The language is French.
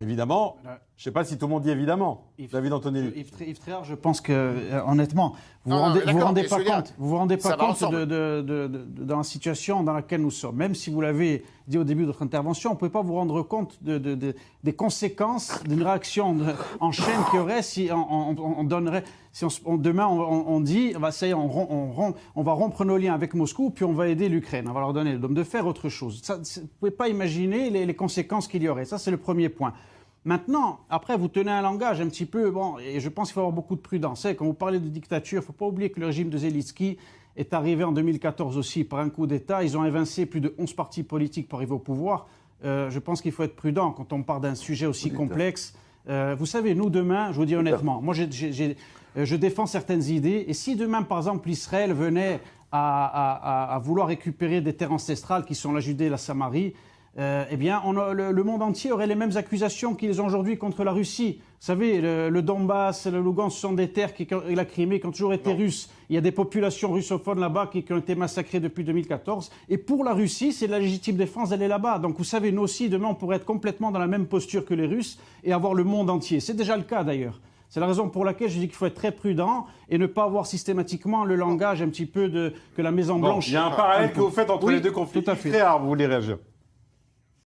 Évidemment, je ne sais pas si tout le monde dit évidemment. David Antonelli. Yves Tréhard, je pense que, honnêtement, vous vous rendez pas compte dans la situation dans laquelle nous sommes. Même si vous l'avez dit au début de votre intervention, on ne peut pas vous rendre compte des conséquences d'une réaction en chaîne qu'il y aurait si on donnerait. Si demain on dit, ça y est, on va rompre nos liens avec Moscou, puis on va aider l'Ukraine. On va leur donner le dôme de fer, autre chose. Ça, vous ne pouvez pas imaginer les conséquences qu'il y aurait. Ça, c'est le premier point. Maintenant, après, vous tenez un langage un petit peu... Bon, et je pense qu'il faut avoir beaucoup de prudence. Quand vous parlez de dictature, il ne faut pas oublier que le régime de Zelensky est arrivé en 2014 aussi par un coup d'État. Ils ont évincé plus de 11 partis politiques pour arriver au pouvoir. Je pense qu'il faut être prudent quand on parle d'un sujet aussi complexe. Vous savez, nous, demain, je vous dis honnêtement, moi, je défends certaines idées. Et si demain, par exemple, Israël venait à vouloir récupérer des terres ancestrales qui sont la Judée et la Samarie, eh bien, le monde entier aurait les mêmes accusations qu'ils ont aujourd'hui contre la Russie. Vous savez, le Donbass, le Lugansk, ce sont des terres et la Crimée qui ont toujours été russes. Il y a des populations russophones là-bas qui ont été massacrées depuis 2014. Et pour la Russie, c'est la légitime défense d'aller là-bas. Donc, vous savez, nous aussi, demain, on pourrait être complètement dans la même posture que les Russes et avoir le monde entier. C'est déjà le cas, d'ailleurs. C'est la raison pour laquelle je dis qu'il faut être très prudent et ne pas avoir systématiquement le langage un petit peu que la Maison-Blanche... Il y a un parallèle que vous faites entre les deux conflits. Tout à fait. Très rare, vous voulez réagir.